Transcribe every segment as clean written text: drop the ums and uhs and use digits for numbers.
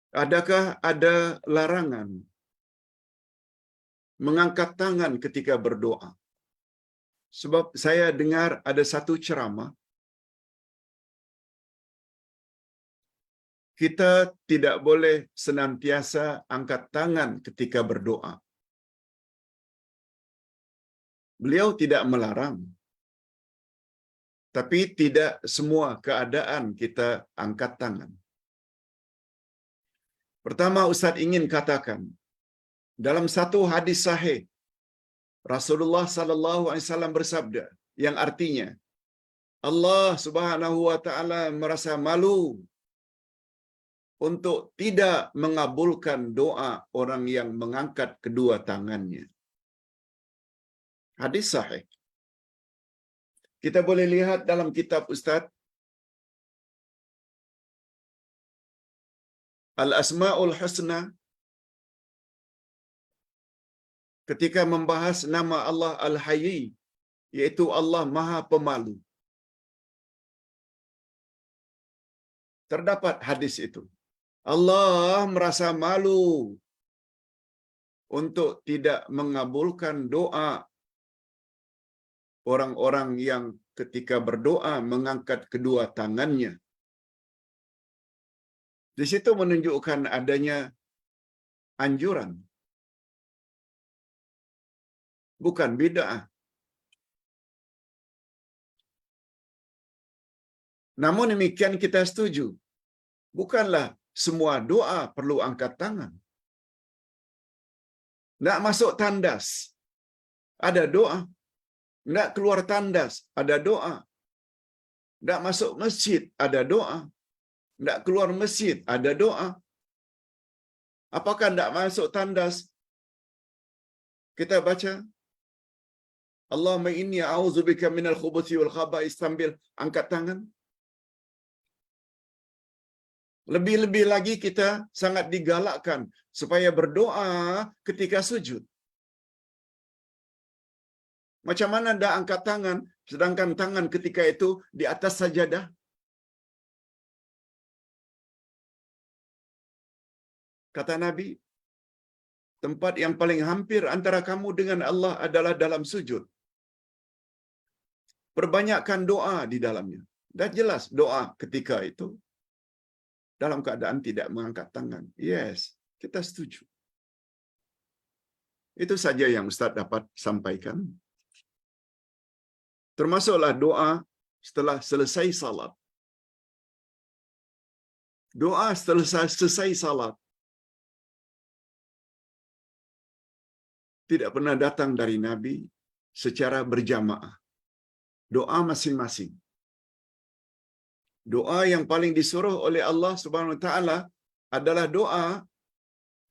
Adakah ada larangan mengangkat tangan ketika berdoa? Sebab saya dengar ada satu ceramah, kita tidak boleh senantiasa angkat tangan ketika berdoa. Beliau tidak melarang, tapi tidak semua keadaan kita angkat tangan. Pertama, Ustaz ingin katakan, dalam satu hadis sahih, Rasulullah sallallahu alaihi wasallam bersabda yang artinya Allah Subhanahu wa taala merasa malu untuk tidak mengabulkan doa orang yang mengangkat kedua tangannya. Hadis sahih. Kita boleh lihat dalam kitab Ustaz Al-Asma'ul Husna ketika membahas nama Allah Al-Hayy, yaitu Allah Maha Pemalu. Terdapat hadis itu. Allah merasa malu untuk tidak mengabulkan doa orang-orang yang ketika berdoa mengangkat kedua tangannya. Di situ menunjukkan adanya anjuran, bukan bid'ah. Namun demikian kita setuju, bukanlah semua doa perlu angkat tangan. Nak masuk tandas, ada doa. Nak keluar tandas, ada doa. Nak masuk masjid, ada doa. Nak keluar masjid, ada doa. Apakah nak masuk tandas, kita baca Allahumma inni a'udzubika minal khubuthi wal khaba'is sambil angkat tangan? Lebih-lebih lagi kita sangat digalakkan supaya berdoa ketika sujud. Macam mana dah angkat tangan, sedangkan tangan ketika itu di atas sajadah? Kata Nabi, tempat yang paling hampir antara kamu dengan Allah adalah dalam sujud. Perbanyakkan doa di dalamnya. Dah jelas doa ketika itu dalam keadaan tidak mengangkat tangan. Yes, kita setuju. Itu saja yang Ustaz dapat sampaikan. Termasuklah doa setelah selesai salat. Doa setelah selesai salat tidak pernah datang dari Nabi secara berjamaah. Doa masing-masing. Doa yang paling disuruh oleh Allah Subhanahu wa taala adalah doa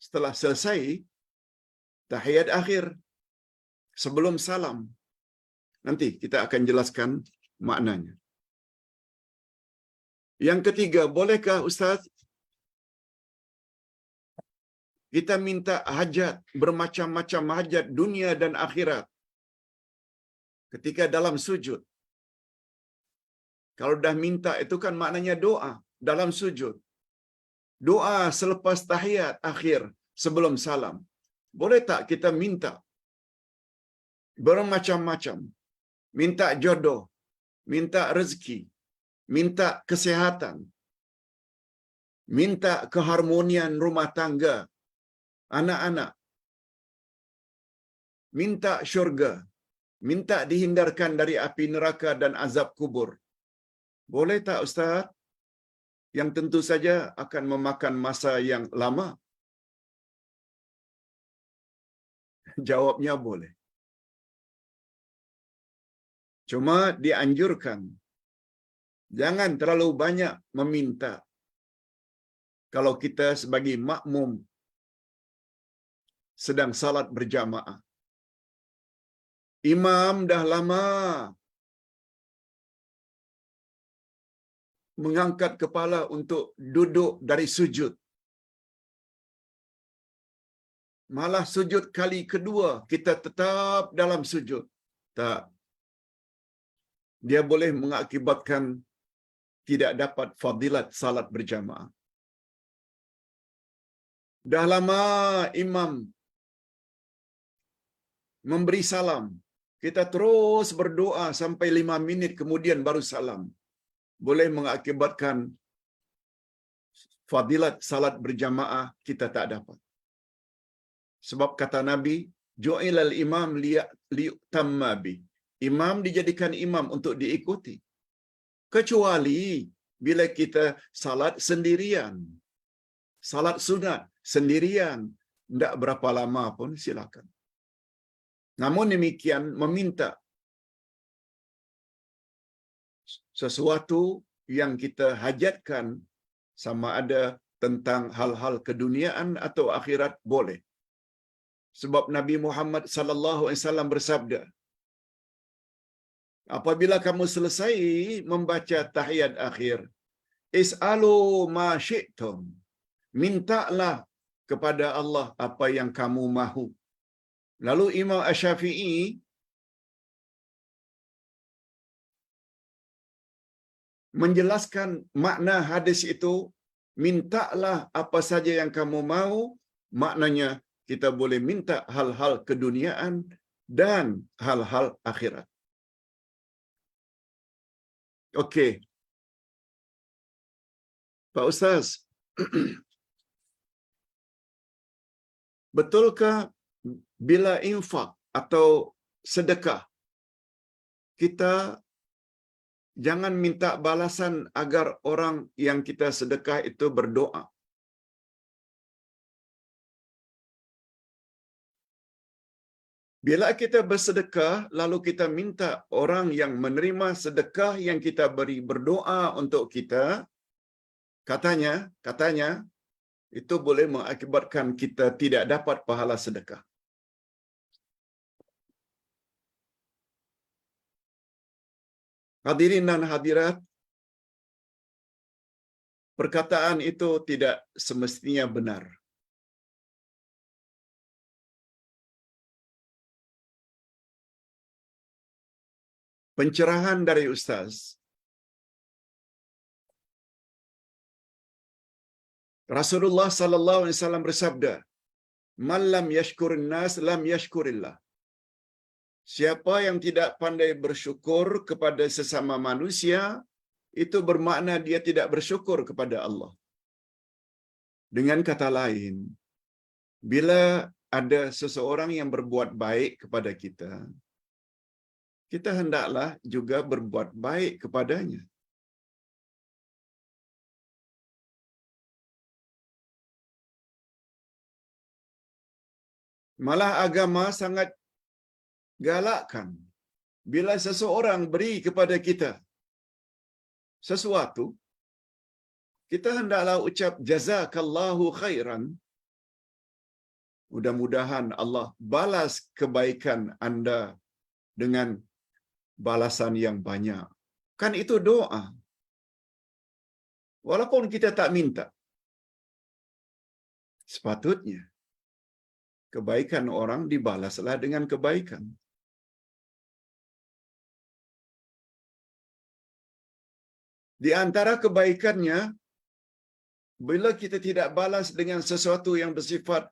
setelah selesai tahiyat akhir sebelum salam. Nanti kita akan jelaskan maknanya. Yang ketiga, bolehkah Ustaz kita minta hajat, bermacam-macam hajat dunia dan akhirat ketika dalam sujud? Kalau dah minta itu kan maknanya doa dalam sujud. Doa selepas tahiyat akhir sebelum salam. Boleh tak kita minta bermacam-macam? Minta jodoh, minta rezeki, minta kesehatan, minta keharmonian rumah tangga, anak-anak, minta syurga, minta dihindarkan dari api neraka dan azab kubur. Boleh tak Ustaz? Yang tentu saja akan memakan masa yang lama. Jawabnya boleh. Cuma dianjurkan, jangan terlalu banyak meminta. Kalau kita sebagai makmum sedang salat berjamaah, imam dah lama mengangkat kepala untuk duduk dari sujud. Malah sujud kali kedua kita tetap dalam sujud. Tak. Dia boleh mengakibatkan tidak dapat fadilat salat berjamaah. Dah lama imam memberi salam, kita terus berdoa sampai 5 minit kemudian baru salam. Boleh mengakibatkan fadilat salat berjamaah kita tak dapat. Sebab kata Nabi, ju'ilal imam liyutamma bi. Imam dijadikan imam untuk diikuti. Kecuali bila kita salat sendirian. Salat sunat sendirian, tidak berapa lama pun silakan. Namun demikian meminta sesuatu yang kita hajatkan, sama ada tentang hal-hal keduniaan atau akhirat, boleh. Sebab Nabi Muhammad sallallahu alaihi wasallam bersabda, apabila kamu selesai membaca tahiyat akhir, is'alu ma syi'tum. Mintalah kepada Allah apa yang kamu mahu. Lalu Imam Asy-Syafi'i menjelaskan makna hadis itu, mintalah apa saja yang kamu mahu, maknanya kita boleh minta hal-hal keduniaan dan hal-hal akhirat. Okey. Pak Ustaz, betulkah bila infak atau sedekah kita jangan minta balasan agar orang yang kita sedekah itu berdoa? Bila kita bersedekah lalu kita minta orang yang menerima sedekah yang kita beri berdoa untuk kita, katanya itu boleh mengakibatkan kita tidak dapat pahala sedekah. Hadirin dan hadirat, perkataan itu tidak semestinya benar. Pencerahan dari Ustaz, Rasulullah sallallahu alaihi wasallam bersabda, "Man lam yashkurin nas lam yashkurillah." Siapa yang tidak pandai bersyukur kepada sesama manusia, itu bermakna dia tidak bersyukur kepada Allah. Dengan kata lain, bila ada seseorang yang berbuat baik kepada kita, kita hendaklah juga berbuat baik kepadanya. Malah agama sangat galakkan bila seseorang beri kepada kita sesuatu, kita hendaklah ucap jazakallahu khairan. Mudah-mudahan Allah balas kebaikan anda dengan balasan yang banyak. Kan itu doa. Walaupun kita tak minta, sepatutnya kebaikan orang dibalaslah dengan kebaikan. Di antara kebaikannya, bila kita tidak balas dengan sesuatu yang bersifat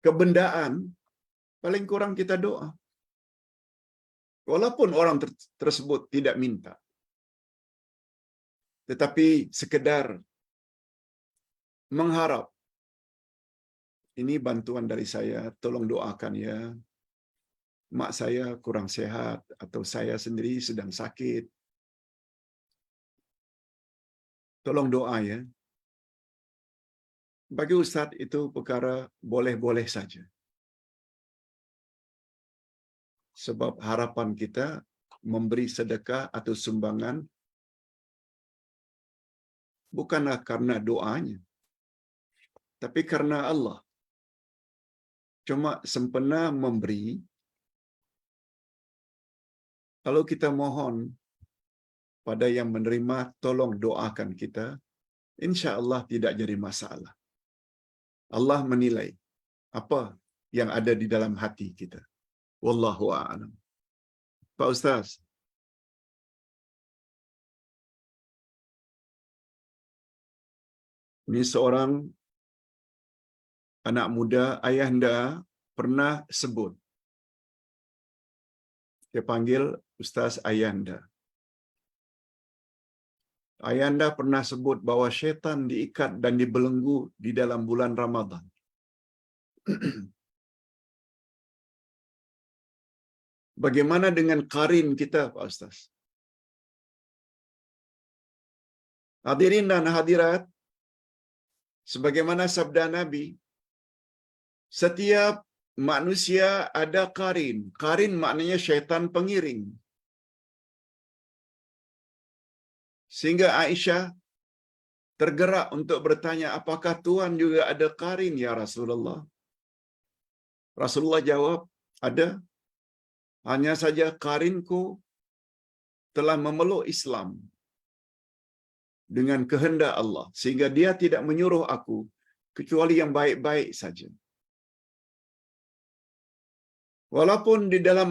kebendaan, paling kurang kita doa. Walaupun orang tersebut tidak minta, tetapi sekedar mengharap, ini bantuan dari saya, tolong doakan ya. Mak saya kurang sehat atau saya sendiri sedang sakit. Tolong doa ya. Bagi Ustaz itu perkara boleh-boleh saja. Sebab harapan kita memberi sedekah atau sumbangan bukanlah karena doanya, tapi karena Allah. Cuma sempena memberi, kalau kita mohon pada yang menerima, tolong doakan kita, insya Allah tidak jadi masalah. Allah menilai apa yang ada di dalam hati kita. Wallahu a'lam. Pak Ustaz, ini seorang anak muda, ayahanda pernah sebut. Dia panggil Ustaz Ayahanda. Ayahanda pernah sebut bahwa syaitan diikat dan dibelenggu di dalam bulan Ramadan. Bagaimana dengan qarin kita, Pak Ustaz? Hadirin dan hadirat, sebagaimana sabda Nabi, setiap manusia ada qarin. Qarin maknanya syaitan pengiring. Sehingga Aisyah tergerak untuk bertanya, apakah Tuhan juga ada qarin ya Rasulullah? Rasulullah jawab, ada. Hanya saja qarinku telah memeluk Islam dengan kehendak Allah, sehingga dia tidak menyuruh aku kecuali yang baik-baik saja. Walaupun di dalam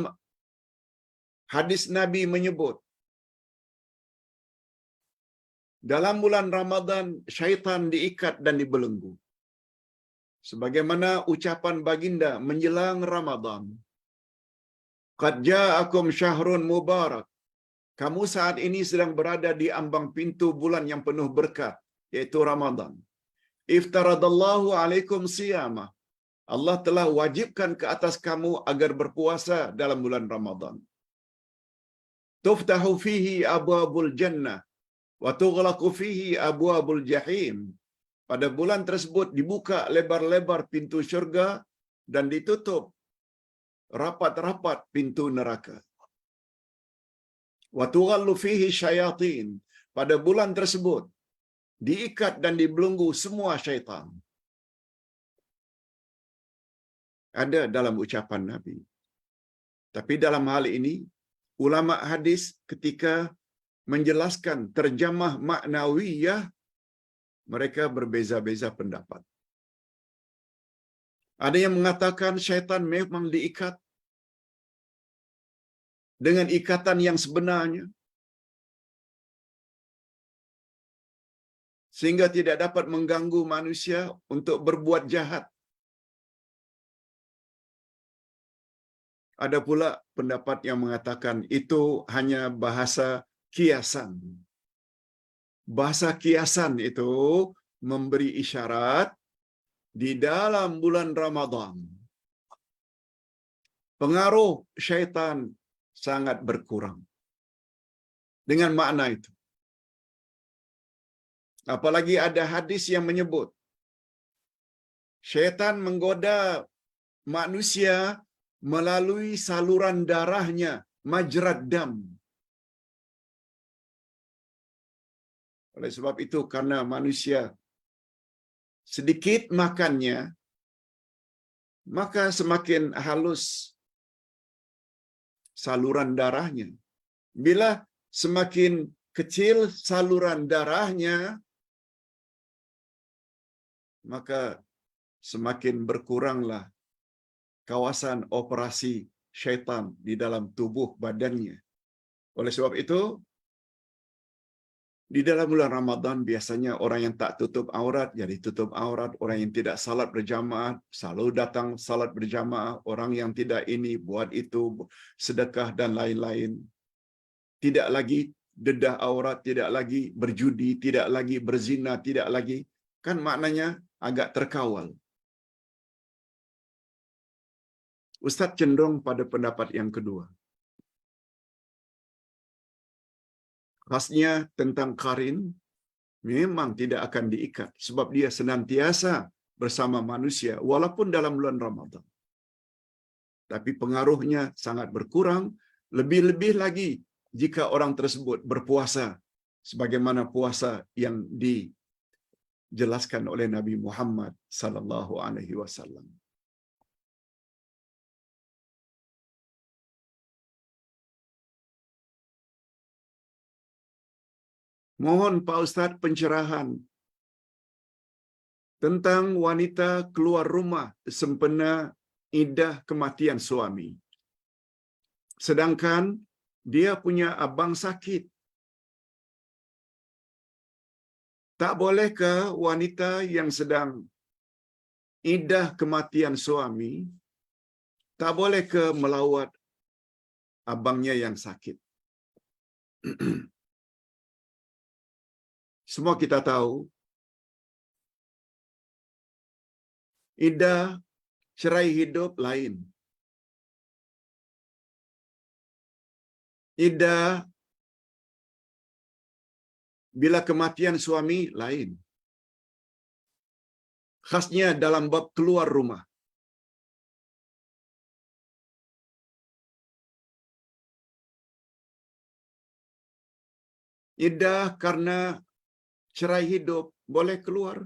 hadis Nabi menyebut, dalam bulan Ramadan syaitan diikat dan dibelenggu. Sebagaimana ucapan baginda menjelang Ramadan, qad ja'akum syahrun mubarak. Kamu saat ini sedang berada di ambang pintu bulan yang penuh berkat, yaitu Ramadan. Iftaradallahu alaikum siyamah. Allah telah wajibkan ke atas kamu agar berpuasa dalam bulan Ramadan. Tuftahu fihi abwabul jannah wa tughlaqu fihi abwabul jahim. Pada bulan tersebut dibuka lebar-lebar pintu syurga dan ditutup rapat-rapat pintu neraka. Wa tughallu fihi syayatin. Pada bulan tersebut diikat dan dibelenggu semua syaitan. Ada dalam ucapan Nabi. Tapi dalam hal ini, ulama hadis ketika menjelaskan terjemah maknawiyah, mereka berbeza-beza pendapat. Ada yang mengatakan syaitan memang diikat dengan ikatan yang sebenarnya, sehingga tidak dapat mengganggu manusia untuk berbuat jahat. Ada pula pendapat yang mengatakan itu hanya bahasa kiasan. Bahasa kiasan itu memberi isyarat di dalam bulan Ramadan pengaruh syaitan sangat berkurang. Dengan makna itu. Apalagi ada hadis yang menyebut syaitan menggoda manusia melalui saluran darahnya, majrad dam. Oleh sebab itu, karena manusia sedikit makannya, maka semakin halus saluran darahnya. Bila semakin kecil saluran darahnya, maka semakin berkuranglah kawasan operasi syaitan di dalam tubuh badannya. Oleh sebab itu, di dalam bulan Ramadan biasanya orang yang tak tutup aurat jadi tutup aurat, orang yang tidak salat berjamaah selalu datang salat berjamaah, orang yang tidak ini buat itu, sedekah dan lain-lain. Tidak lagi dedah aurat, tidak lagi berjudi, tidak lagi berzina, tidak lagi, kan maknanya agak terkawal. Ustaz cenderung pada pendapat yang kedua. Khasnya tentang qarin memang tidak akan diikat sebab dia senantiasa bersama manusia walaupun dalam bulan Ramadan. Tapi pengaruhnya sangat berkurang, lebih-lebih lagi jika orang tersebut berpuasa sebagaimana puasa yang dijelaskan oleh Nabi Muhammad sallallahu alaihi wasallam. Mohon Pak Ustaz pencerahan tentang wanita keluar rumah sempena iddah kematian suami. Sedangkan dia punya abang sakit. Tak bolehkah wanita yang sedang iddah kematian suami tak boleh ke melawat abangnya yang sakit. Semua kita tahu iddah cerai hidup lain. Iddah bila kematian suami lain. Khasnya dalam bab keluar rumah. Iddah karena cerai hidup boleh keluar.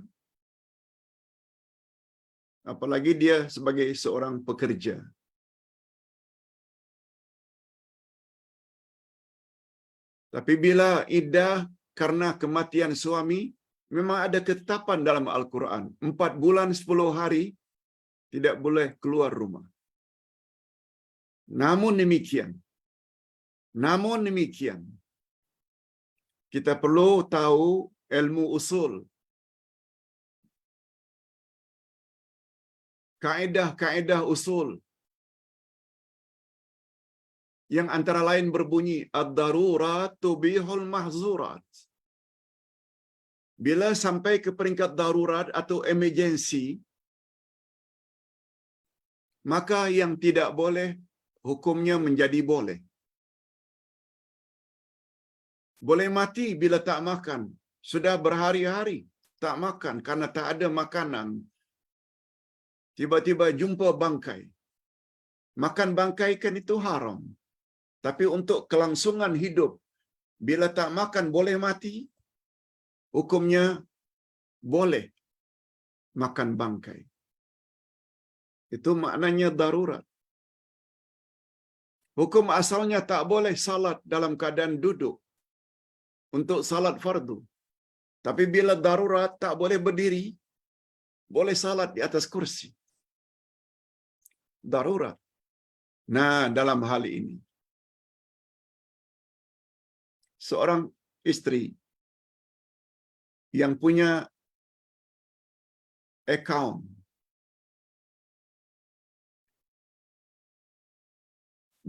Apalagi dia sebagai seorang pekerja. Tapi bila iddah karena kematian suami, memang ada ketetapan dalam Al-Quran. 4 bulan 10 hari tidak boleh keluar rumah. Namun demikian, kita perlu tahu ilmu usul. Kaedah-kaedah usul yang antara lain berbunyi ad-darurat tubihul mahzurat. Bila sampai ke peringkat darurat atau emergency, maka yang tidak boleh hukumnya menjadi boleh. Boleh mati bila tak makan. Sudah berhari-hari tak makan karena tak ada makanan. Tiba-tiba jumpa bangkai. Makan bangkai kan itu haram. Tapi untuk kelangsungan hidup, bila tak makan boleh mati, hukumnya boleh makan bangkai. Itu maknanya darurat. Hukum asalnya tak boleh salat dalam keadaan duduk untuk salat fardu. Tapi bila darurat tak boleh berdiri, boleh salat di atas kursi. Darurat. Nah, dalam hal ini, seorang istri yang punya account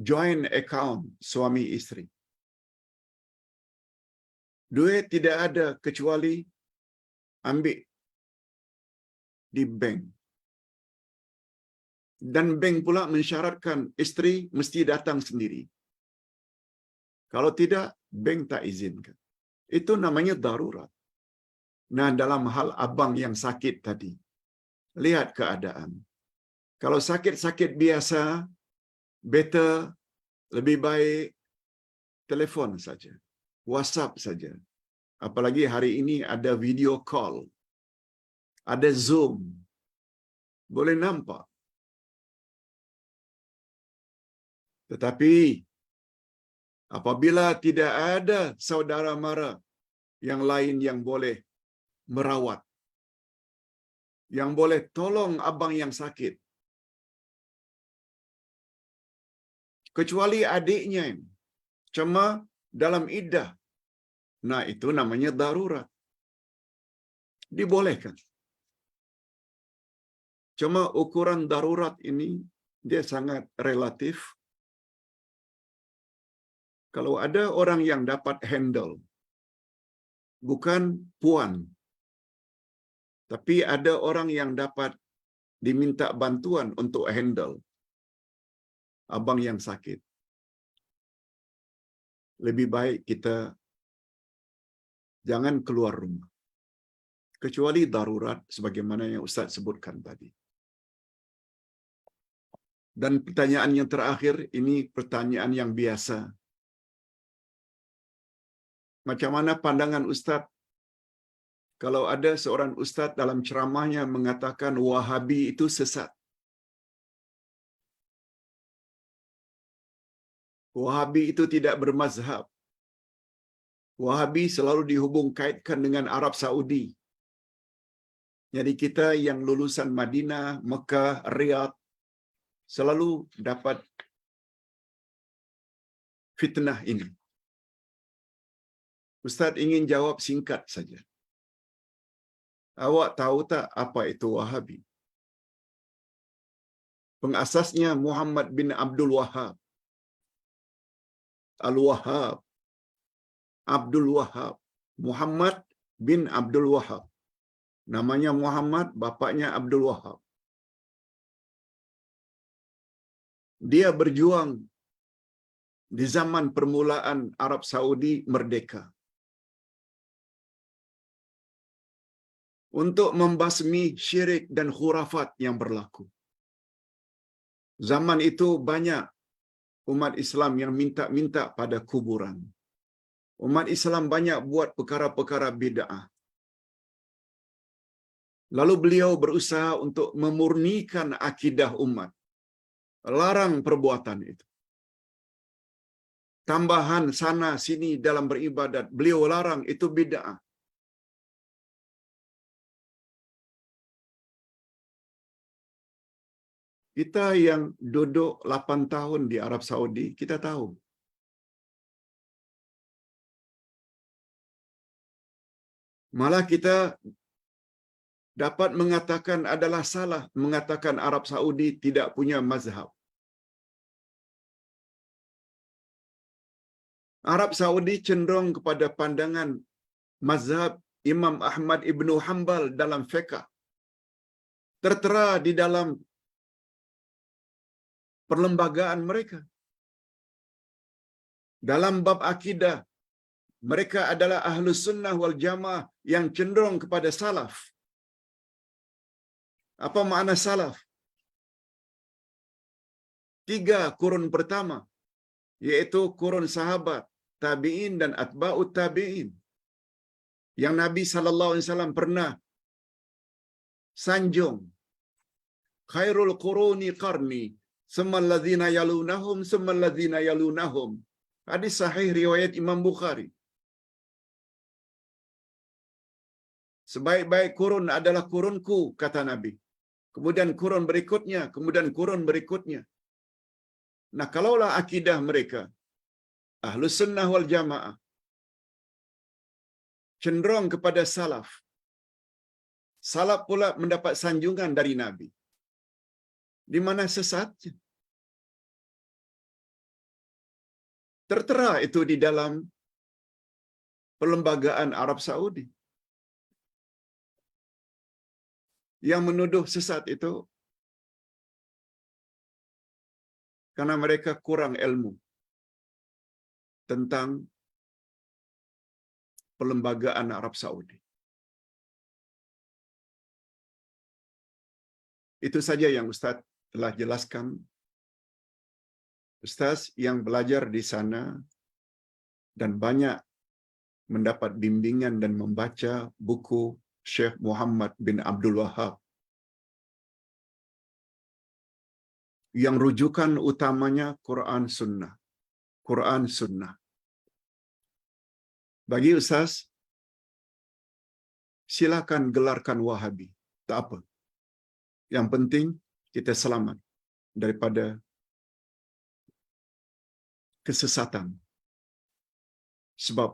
joint account suami istri. Duit tidak ada kecuali ambil di bank. Dan bank pula mensyaratkan istri mesti datang sendiri. Kalau tidak, bank tak izinkan. Itu namanya darurat. Nah, dalam hal abang yang sakit tadi, lihat keadaan. Kalau sakit-sakit biasa, better, lebih baik telefon saja, WhatsApp saja. Apalagi hari ini ada video call, ada Zoom, boleh nampak. Tetapi apabila tidak ada saudara mara yang lain yang boleh merawat, yang boleh tolong abang yang sakit, kecuali adiknya, cuma dalam iddah, nah itu namanya darurat. Dibolehkan. Cuma ukuran darurat ini dia sangat relatif. Kalau ada orang yang dapat handle, bukan puan, tapi ada orang yang dapat diminta bantuan untuk handle abang yang sakit, lebih baik kita jangan keluar rumah. Kecuali darurat sebagaimana yang Ustaz sebutkan tadi. Dan pertanyaan yang terakhir, ini pertanyaan yang biasa. Macam mana pandangan Ustaz kalau ada seorang Ustaz dalam ceramahnya mengatakan Wahabi itu sesat? Wahabi itu tidak bermazhab. Wahabi selalu dihubung-kaitkan dengan Arab Saudi. Jadi kita yang lulusan Madinah, Mekah, Riyadh selalu dapat fitnah ini. Ustaz ingin jawab singkat saja. Awak tahu tak apa itu Wahabi? Pengasasnya Muhammad bin Abdul Wahhab. Al-Wahhab. Abdul Wahhab. Muhammad bin Abdul Wahhab. Namanya Muhammad, bapaknya Abdul Wahhab. Dia berjuang di zaman permulaan Arab Saudi merdeka untuk membasmi syirik dan khurafat yang berlaku. Zaman itu banyak umat Islam yang minta-minta pada kuburan. Umat Islam banyak buat perkara-perkara bid'ah. Lalu beliau berusaha untuk memurnikan akidah umat. Larang perbuatan itu. Tambahan sana sini dalam beribadat, beliau larang, itu bid'ah. Kita yang duduk 8 tahun di Arab Saudi, kita tahu. Malah kita dapat mengatakan adalah salah mengatakan Arab Saudi tidak punya mazhab. Arab Saudi cenderung kepada pandangan mazhab Imam Ahmad ibnu Hanbal dalam fiqh. Tertera di dalam perlembagaan mereka. Dalam bab akidah, mereka adalah Ahlus Sunnah wal Jamaah yang cenderung kepada salaf. Apa makna salaf? 3 kurun pertama, yaitu kurun sahabat, tabi'in dan atba'ut tabi'in. Yang Nabi SAW pernah sanjung. Khairul quruni qarni, summal ladzina yalunahum, summal ladzina yalunahum. Hadis sahih riwayat Imam Bukhari. Sebaik-baik kurun adalah kurunku, kata Nabi. Kemudian kurun berikutnya, kemudian kurun berikutnya. Nah, kalaulah akidah mereka, Ahlus Sunnah wal Jamaah, cenderung kepada salaf. Salaf pula mendapat sanjungan dari Nabi. Di mana sesatnya? Tertera itu di dalam perlembagaan Arab Saudi. Yang menuduh sesat itu karena mereka kurang ilmu tentang perlembagaan Arab Saudi. Itu saja yang Ustaz telah jelaskan. Ustaz yang belajar di sana dan banyak mendapat bimbingan dan membaca buku Syekh Muhammad bin Abdul Wahhab yang rujukan utamanya Quran Sunnah. Quran Sunnah. Bagi Ustaz, silakan gelarkan Wahabi. Tak apa. Yang penting kita selamat daripada kesesatan. Sebab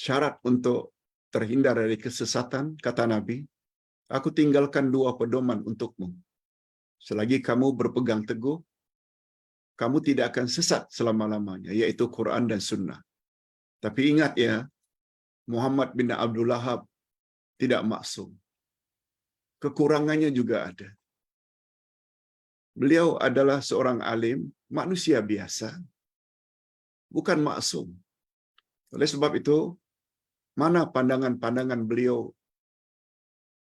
syarat untuk terhindar dari kesesatan, kata Nabi, aku tinggalkan 2 pedoman untukmu. Selagi kamu berpegang teguh, kamu tidak akan sesat selama-lamanya, yaitu Quran dan Sunnah. Tapi ingat ya, Muhammad bin Abdul Wahhab tidak maksum. Kekurangannya juga ada. Beliau adalah seorang alim, manusia biasa, bukan maksum. Oleh sebab itu, mana pandangan-pandangan beliau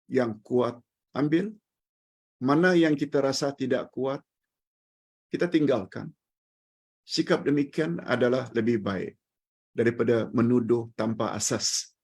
yang kuat, ambil. Mana yang kita rasa tidak kuat, kita tinggalkan. Sikap demikian adalah lebih baik daripada menuduh tanpa asas.